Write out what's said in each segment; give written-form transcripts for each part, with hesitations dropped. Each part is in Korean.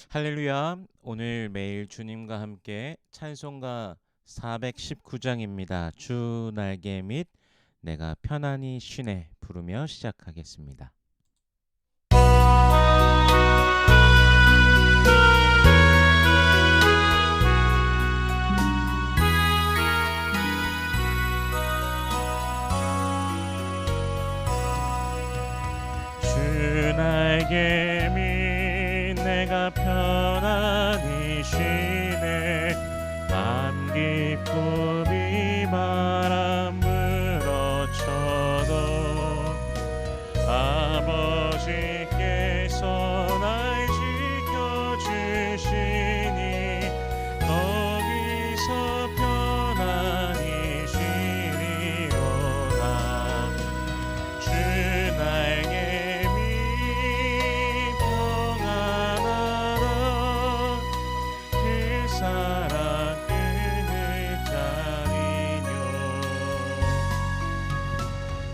할렐루야. 오늘 매일 주님과 함께 찬송가 419장입니다. 주 날개 및 내가 편안히 쉬네 부르며 시작하겠습니다. 주 날개 및 내가 편안히 쉬네 맘 깊고 비바람 불어쳐도 아버지께서 날 지켜주시니 거기서 편안히 쉬리로다. 주 날개 밑 평안하라 그 사랑 끈을 짜리뇨.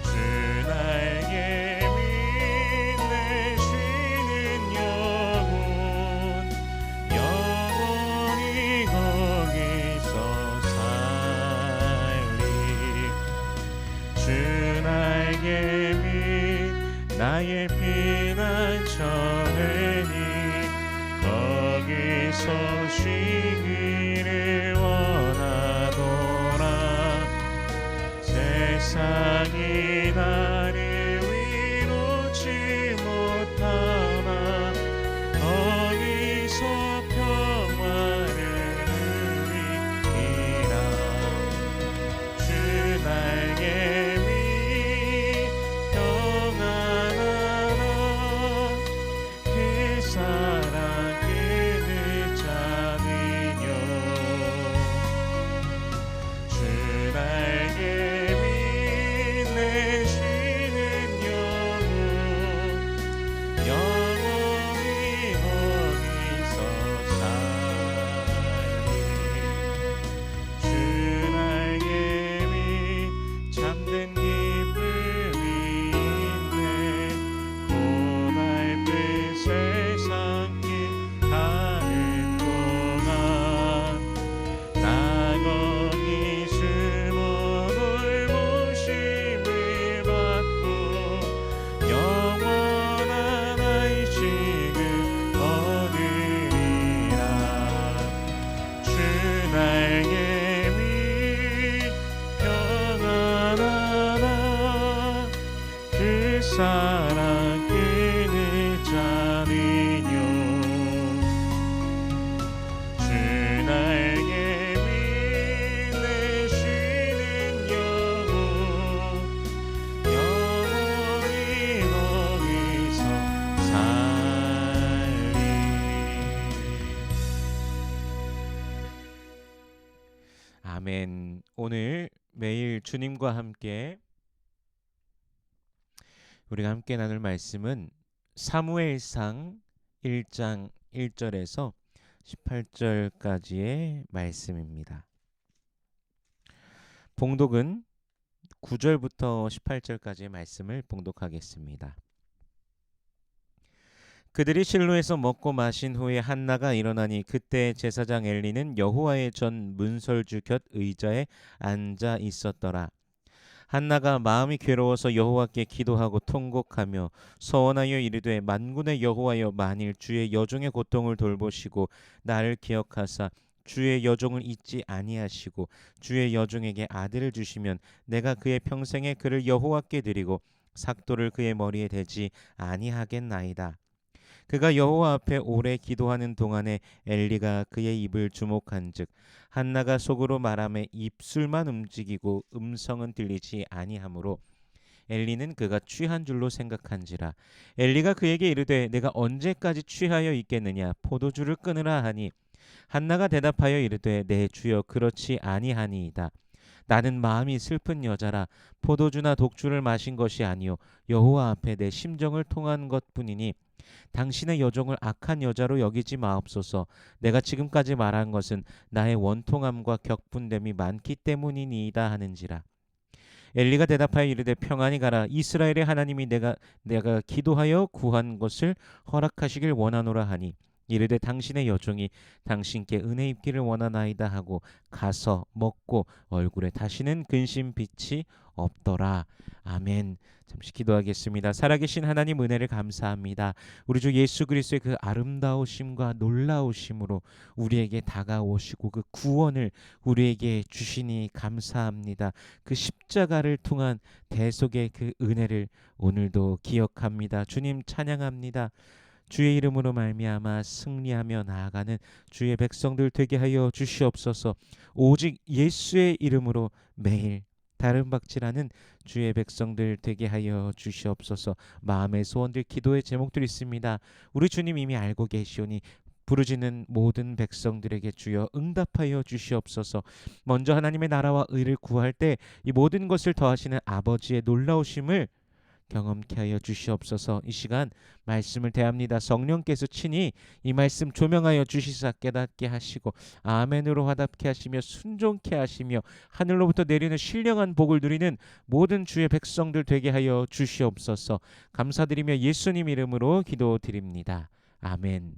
주 날개 밑 내 쉬는 영혼이 거기서 살리. 주 날개 밑 나의 피난처으니 거기서 쉬기를 원하노라. 세상이 나를 위로치 못하나 거기서 평화를 누리리라. 주 날개 밑 평안하라 그 사랑 끈을 잡으뇨. 주 날개 밑 내 쉬는 영혼이 거기서 살리. 주 날개 밑 잠든 기쁨이 있네. 고달픈 세상 길 가는 동안 나 거기 숨어 돌보심을 받고 영원한 안식을 얻으리라. 주 날개 밑 평안하라 그 사랑 끈을 잡으뇨. 주 날개 밑 내 쉬는 영혼이 거기서 살리. 아멘. 오늘 매일 주님과 함께 우리가 함께 나눌 말씀은 사무엘상 1장 1절에서 18절까지의 말씀입니다. 봉독은 9절부터 18절까지의 말씀을 봉독하겠습니다. 그들이 실로에서 먹고 마신 후에 한나가 일어나니 그때 제사장 엘리는 여호와의 전 문설주 곁 의자에 앉아 있었더라. 한나가 마음이 괴로워서 여호와께 기도하고 통곡하며 서원하여 이르되 만군의 여호와여 만일 주의 여종의 고통을 돌보시고 나를 기억하사 주의 여종을 잊지 아니하시고 주의 여종에게 아들을 주시면 내가 그의 평생에 그를 여호와께 드리고 삭도를 그의 머리에 대지 아니하겠나이다. 그가 여호와 앞에 오래 기도하는 동안에 엘리가 그의 입을 주목한즉 한나가 속으로 말하며 입술만 움직이고 음성은 들리지 아니하므로 엘리는 그가 취한 줄로 생각한지라. 엘리가 그에게 이르되 내가 언제까지 취하여 있겠느냐 포도주를 끊으라 하니 한나가 대답하여 이르되 내 주여 그렇지 아니하니이다. 나는 마음이 슬픈 여자라 포도주나 독주를 마신 것이 아니요 여호와 앞에 내 심정을 통한 것뿐이니 당신의 여종을 악한 여자로 여기지 마옵소서. 내가 지금까지 말한 것은 나의 원통함과 격분됨이 많기 때문이니이다 하는지라. 엘리가 대답하여 이르되 평안히 가라. 이스라엘의 하나님이 내가 기도하여 구한 것을 허락하시길 원하노라 하니 이르되 당신의 여종이 당신께 은혜 입기를 원하나이다 하고 가서 먹고 얼굴에 다시는 근심 빛이 없더라. 아멘. 잠시 기도하겠습니다. 살아계신 하나님 은혜를 감사합니다. 우리 주 예수 그리스도의 그 아름다우심과 놀라우심으로 우리에게 다가오시고 그 구원을 우리에게 주시니 감사합니다. 그 십자가를 통한 대속의 그 은혜를 오늘도 기억합니다. 주님 찬양합니다. 주의 이름으로 말미암아 승리하며 나아가는 주의 백성들 되게 하여 주시옵소서. 오직 예수의 이름으로 매일 다른 박질하는 주의 백성들 되게 하여 주시옵소서. 마음의 소원들, 기도의 제목들 있습니다. 우리 주님 이미 알고 계시오니 부르짖는 모든 백성들에게 주여 응답하여 주시옵소서. 먼저 하나님의 나라와 의를 구할 때 이 모든 것을 더하시는 아버지의 놀라우심을 경험케 하여 주시옵소서. 이 시간 말씀을 대합니다. 성령께서 친히 이 말씀 조명하여 주시사 깨닫게 하시고 아멘으로 화답케 하시며 순종케 하시며 하늘로부터 내리는 신령한 복을 누리는 모든 주의 백성들 되게 하여 주시옵소서. 감사드리며 예수님 이름으로 기도드립니다. 아멘.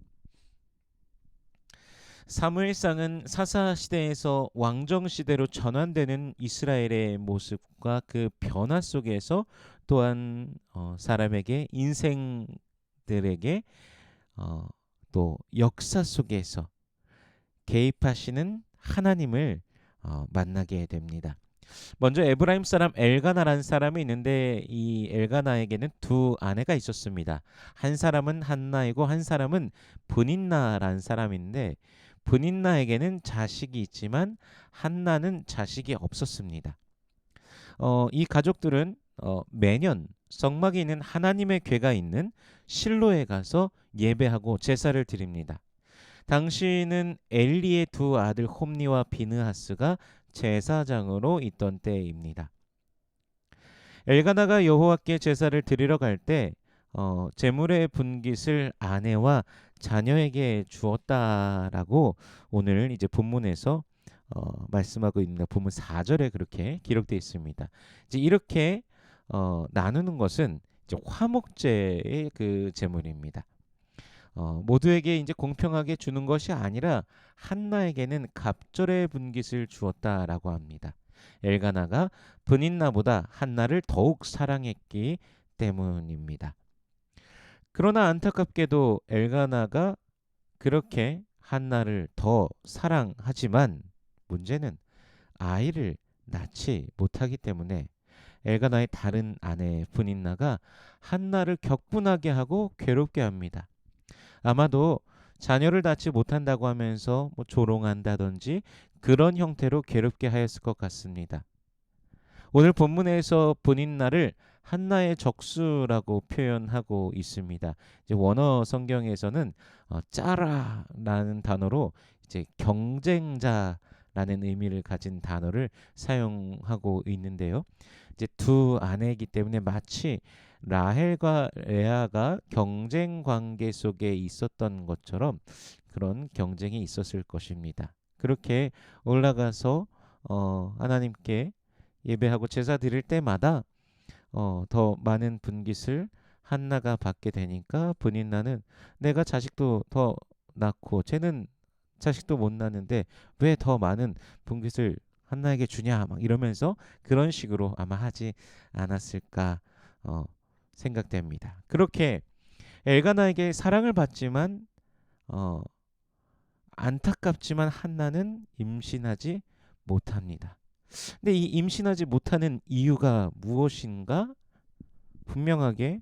사무엘상은 사사시대에서 왕정시대로 전환되는 이스라엘의 모습과 그 변화 속에서 또한 사람에게 인생들에게 또 역사 속에서 개입하시는 하나님을 만나게 됩니다. 먼저 에브라임 사람 엘가나라는 사람이 있는데 이 엘가나에게는 두 아내가 있었습니다. 한 사람은 한나이고 한 사람은 브닌나라는 사람인데 브닌나에게는 자식이 있지만 한나는 자식이 없었습니다. 이 가족들은 매년 성막에 있는 하나님의 궤가 있는 실로에 가서 예배하고 제사를 드립니다. 당시는 엘리의 두 아들 홈니와 비느하스가 제사장으로 있던 때입니다. 엘가나가 여호와께 제사를 드리러 갈 때 제물의 분깃을 아내와 자녀에게 주었다라고 오늘 이제 본문에서 말씀하고 있는 본문 4절에 그렇게 기록되어 있습니다. 이제 이렇게 나누는 것은 이제 화목제의 그 제물입니다. 모두에게 이제 공평하게 주는 것이 아니라 한나에게는 갑절의 분깃을 주었다라고 합니다. 엘가나가 브닌나보다 한나를 더욱 사랑했기 때문입니다. 그러나 안타깝게도 엘가나가 그렇게 한나를 더 사랑하지만 문제는 아이를 낳지 못하기 때문에 엘가나의 다른 아내 브닌나가 한나를 격분하게 하고 괴롭게 합니다. 아마도 자녀를 낳지 못한다고 하면서 조롱한다든지 그런 형태로 괴롭게 하였을 것 같습니다. 오늘 본문에서 브닌나를 한나의 적수라고 표현하고 있습니다. 이제 원어 성경에서는 짜라라는 단어로 이제 경쟁자라는 의미를 가진 단어를 사용하고 있는데요. 이제 두 아내이기 때문에 마치 라헬과 레아가 경쟁 관계 속에 있었던 것처럼 그런 경쟁이 있었을 것입니다. 그렇게 올라가서 하나님께 예배하고 제사 드릴 때마다 더 많은 분깃을 한나가 받게 되니까 브닌나는 내가 자식도 더 낳고 쟤는 자식도 못 낳는데 왜 더 많은 분깃을 한나에게 주냐 막 이러면서 그런 식으로 아마 하지 않았을까 생각됩니다. 그렇게 엘가나에게 사랑을 받지만 안타깝지만 한나는 임신하지 못합니다. 근데 이 임신하지 못하는 이유가 무엇인가? 분명하게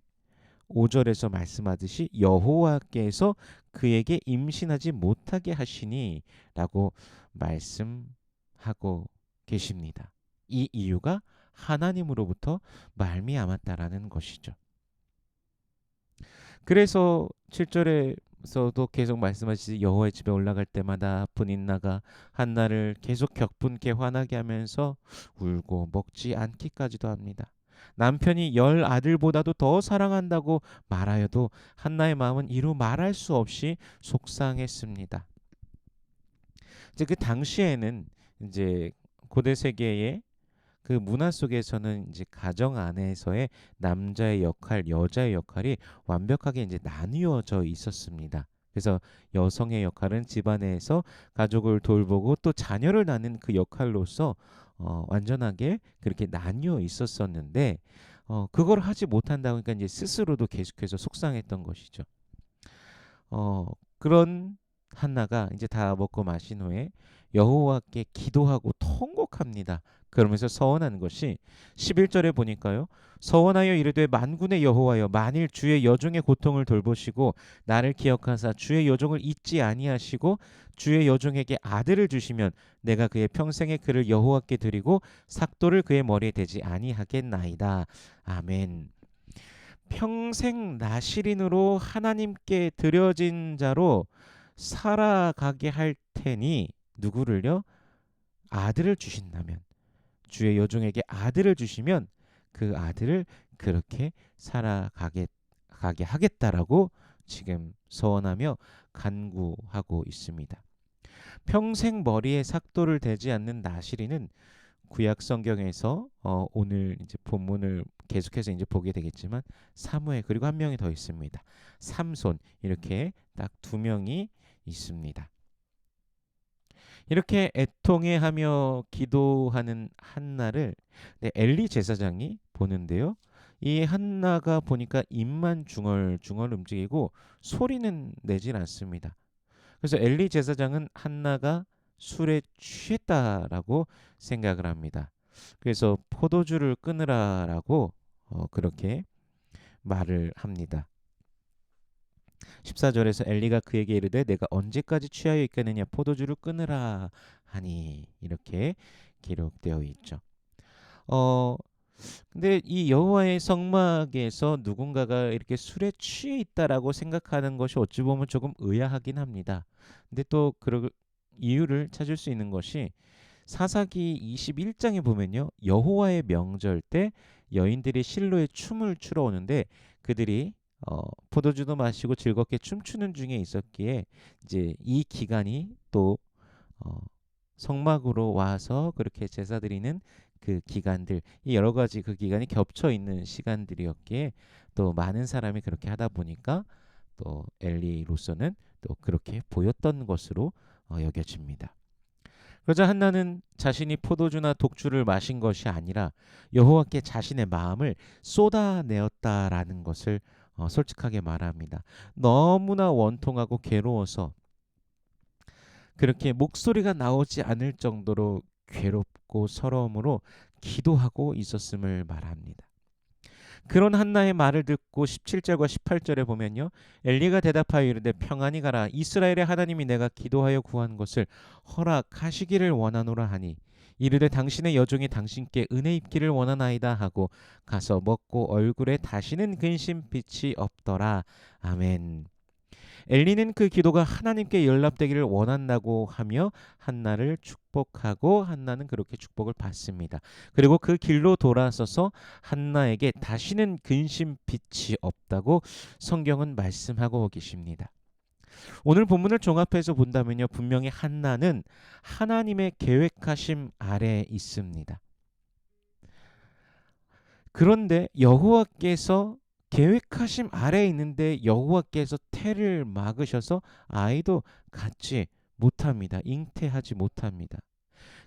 5절에서 말씀하듯이 여호와께서 그에게 임신하지 못하게 하시니 라고 말씀하고 계십니다. 이 이유가 하나님으로부터 말미암았다라는 것이죠. 그래서 7절에서도 계속 말씀하시지 여호와의 집에 올라갈 때마다 브닌나가 한나를 계속 격분케 화나게 하면서 울고 먹지 않기까지도 합니다. 남편이 10 아들보다도 더 사랑한다고 말하여도 한나의 마음은 이루 말할 수 없이 속상했습니다. 이제 그 당시에는 이제 고대 세계의 그 문화 속에서는 이제 가정 안에서의 남자의 역할, 여자의 역할이 완벽하게 이제 나뉘어져 있었습니다. 그래서 여성의 역할은 집안에서 가족을 돌보고 또 자녀를 낳는 그 역할로서 완전하게 그렇게 나뉘어 있었었는데 그걸 하지 못한다고 하니까 이제 스스로도 계속해서 속상했던 것이죠. 어, 그런 한나가 이제 다 먹고 마신 후에 여호와께 기도하고 통곡합니다. 그러면서 서원하는 것이 11절에 보니까요. 서원하여 이르되 만군의 여호와여 만일 주의 여종의 고통을 돌보시고 나를 기억하사 주의 여종을 잊지 아니하시고 주의 여종에게 아들을 주시면 내가 그의 평생의 그를 여호와께 드리고 삭도를 그의 머리에 대지 아니하겠나이다. 아멘. 평생 나실인으로 하나님께 드려진 자로 살아가게 할 테니 누구를요? 아들을 주신다면 주의 여종에게 아들을 주시면 그 아들을 그렇게 살아가게 가게 하겠다라고 지금 서원하며 간구하고 있습니다. 평생 머리에 삭도를 대지 않는 나실인은 구약 성경에서 오늘 이제 본문을 계속해서 이제 보게 되겠지만 사무엘 그리고 한 명이 더 있습니다. 삼손 이렇게 딱 두 명이 있습니다. 이렇게 애통해하며 기도하는 한나를 엘리 제사장이 보는데요. 이 한나가 보니까 입만 중얼중얼 움직이고 소리는 내질 않습니다. 그래서 엘리 제사장은 한나가 술에 취했다라고 생각을 합니다. 그래서 포도주를 끊으라라고 그렇게 말을 합니다. 14절에서 엘리가 그에게 이르되 내가 언제까지 취하여 있겠느냐 포도주를 끊으라 하니 이렇게 기록되어 있죠. 어 근데 이 여호와의 성막에서 누군가가 이렇게 술에 취해 있다라고 생각하는 것이 어찌 보면 조금 의아하긴 합니다. 근데 또 그럴 이유를 찾을 수 있는 것이 사사기 21장에 보면요. 여호와의 명절 때 여인들이 실로에 춤을 추러 오는데 그들이 포도주도 마시고 즐겁게 춤추는 중에 있었기에 이제 이 기간이 또 어, 성막으로 와서 그렇게 제사 드리는 그 기간들 이 여러 가지 그 기간이 겹쳐 있는 시간들이었기에 또 많은 사람이 그렇게 하다 보니까 또 엘리로서는 또 그렇게 보였던 것으로 여겨집니다. 그러자 한나는 자신이 포도주나 독주를 마신 것이 아니라 여호와께 자신의 마음을 쏟아내었다라는 것을 솔직하게 말합니다. 너무나 원통하고 괴로워서 그렇게 목소리가 나오지 않을 정도로 괴롭고 서러움으로 기도하고 있었음을 말합니다. 그런 한나의 말을 듣고 17절과 18절에 보면요. 엘리가 대답하여 이르되 평안히 가라. 이스라엘의 하나님이 내가 기도하여 구한 것을 허락하시기를 원하노라 하니 이르되 당신의 여종이 당신께 은혜 입기를 원하나이다 하고 가서 먹고 얼굴에 다시는 근심빛이 없더라. 아멘. 엘리는 그 기도가 하나님께 연락되기를 원한다고 하며 한나를 축복하고 한나는 그렇게 축복을 받습니다. 그리고 그 길로 돌아서서 한나에게 다시는 근심 빛이 없다고 성경은 말씀하고 계십니다. 오늘 본문을 종합해서 본다면요. 분명히 한나는 하나님의 계획하심 아래에 있습니다. 그런데 여호와께서 계획하심 아래에 있는데 여호와께서 태를 막으셔서 아이도 갖지 못합니다. 잉태하지 못합니다.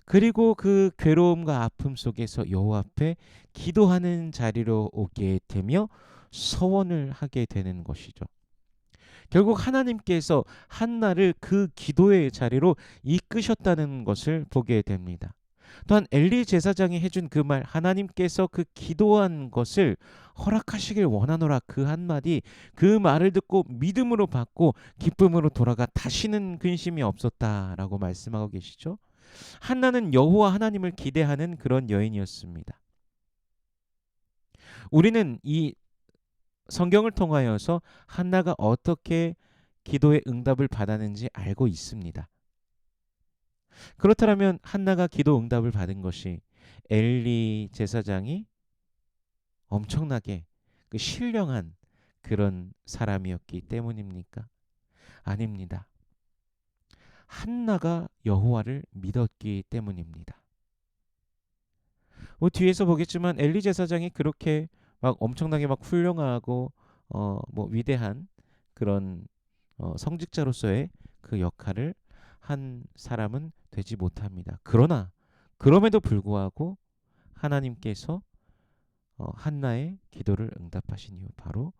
그리고 그 괴로움과 아픔 속에서 여호와 앞에 기도하는 자리로 오게 되며 서원을 하게 되는 것이죠. 결국 하나님께서 한나를 그 기도의 자리로 이끄셨다는 것을 보게 됩니다. 또한 엘리 제사장이 해준 그 말 하나님께서 그 기도한 것을 허락하시길 원하노라 그 한마디 그 말을 듣고 믿음으로 받고 기쁨으로 돌아가 다시는 근심이 없었다라고 말씀하고 계시죠. 한나는 여호와 하나님을 기대하는 그런 여인이었습니다. 우리는 이 성경을 통하여서 한나가 어떻게 기도의 응답을 받았는지 알고 있습니다. 그렇다면 한나가 기도 응답을 받은 것이 엘리 제사장이 엄청나게 그 신령한 그런 사람이었기 때문입니까? 아닙니다. 한나가 여호와를 믿었기 때문입니다. 뒤에서 보겠지만 엘리 제사장이 그렇게 막 엄청나게 막 훌륭하고 뭐 위대한 그런 성직자로서의 그 역할을 한 사람은 되지 못합니다. 그러나 그럼에도 불구하고 하나님께서 한나의 기도를 응답하신 이유, 바로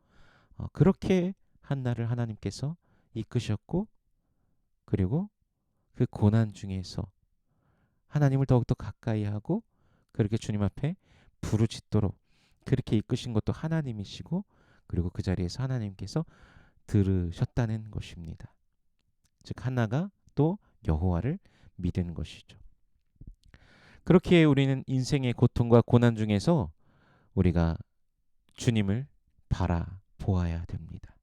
그렇게 한나를 하나님께서 이끄셨고, 그리고 그 고난 중에서 하나님을 더욱더 가까이 하고 그렇게 주님 앞에 부르짖도록 그렇게 이끄신 것도 하나님이시고, 그리고 그 자리에서 하나님께서 들으셨다는 것입니다. 즉 한나가 또 여호와를 믿은 것이죠. 그렇게 우리는 인생의 고통과 고난 중에서 우리가 주님을 바라보아야 됩니다.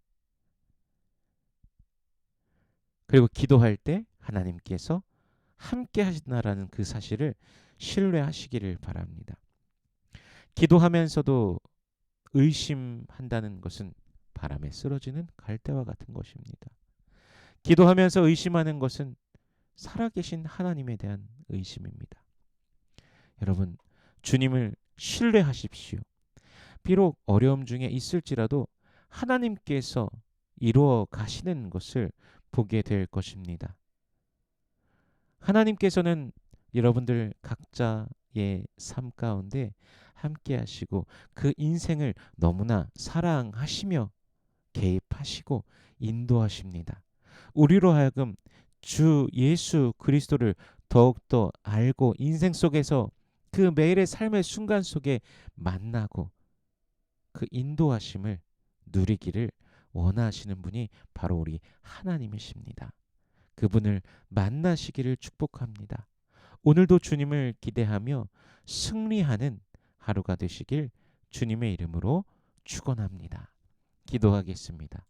그리고 기도할 때 하나님께서 함께 하신다라는 그 사실을 신뢰하시기를 바랍니다. 기도하면서도 의심한다는 것은 바람에 쓰러지는 갈대와 같은 것입니다. 기도하면서 의심하는 것은 살아계신 하나님에 대한 의심입니다. 여러분, 주님을 신뢰하십시오. 비록 어려움 중에 있을지라도 하나님께서 이루어 가시는 것을 보게 될 것입니다. 하나님께서는 여러분들 각자의 삶 가운데 함께 하시고 그 인생을 너무나 사랑하시며 개입하시고 인도하십니다. 우리로 하여금 주 예수 그리스도를 더욱더 알고 인생 속에서 그 매일의 삶의 순간 속에 만나고 그 인도하심을 누리기를 원하시는 분이 바로 우리 하나님이십니다. 그분을 만나시기를 축복합니다. 오늘도 주님을 기대하며 승리하는 하루가 되시길 주님의 이름으로 축원합니다. 기도하겠습니다.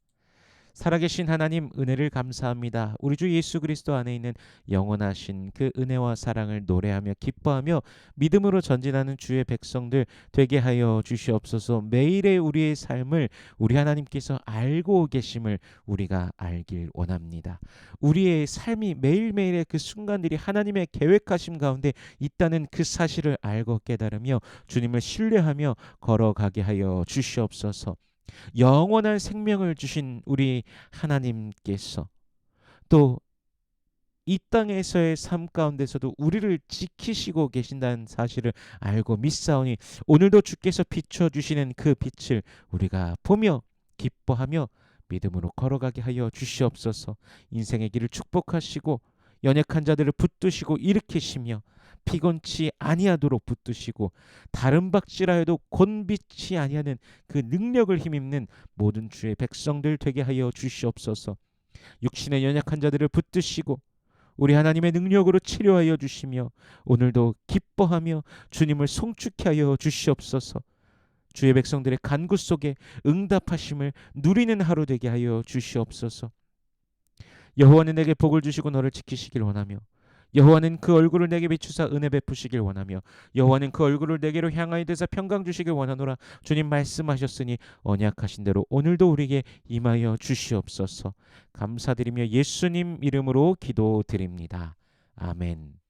살아계신 하나님, 은혜를 감사합니다. 우리 주 예수 그리스도 안에 있는 영원하신 그 은혜와 사랑을 노래하며 기뻐하며 믿음으로 전진하는 주의 백성들 되게 하여 주시옵소서. 매일의 우리의 삶을 우리 하나님께서 알고 계심을 우리가 알길 원합니다. 우리의 삶이 매일매일의 그 순간들이 하나님의 계획하심 가운데 있다는 그 사실을 알고 깨달으며 주님을 신뢰하며 걸어가게 하여 주시옵소서. 영원한 생명을 주신 우리 하나님께서 또 이 땅에서의 삶 가운데서도 우리를 지키시고 계신다는 사실을 알고 믿사오니 오늘도 주께서 비춰주시는 그 빛을 우리가 보며 기뻐하며 믿음으로 걸어가게 하여 주시옵소서. 인생의 길을 축복하시고 연약한 자들을 붙드시고 일으키시며 피곤치 아니하도록 붙드시고 다른 박질하여도 곤비치 아니하는 그 능력을 힘입는 모든 주의 백성들 되게 하여 주시옵소서. 육신의 연약한 자들을 붙드시고 우리 하나님의 능력으로 치료하여 주시며 오늘도 기뻐하며 주님을 송축케 하여 주시옵소서. 주의 백성들의 간구 속에 응답하심을 누리는 하루 되게 하여 주시옵소서. 여호와는 내게 복을 주시고 너를 지키시길 원하며 여호와는 그 얼굴을 내게 비추사 은혜 베푸시길 원하며 여호와는 그 얼굴을 내게로 향하여 드사 평강 주시길 원하노라. 주님 말씀하셨으니 언약하신 대로 오늘도 우리에게 임하여 주시옵소서. 감사드리며 예수님 이름으로 기도드립니다. 아멘.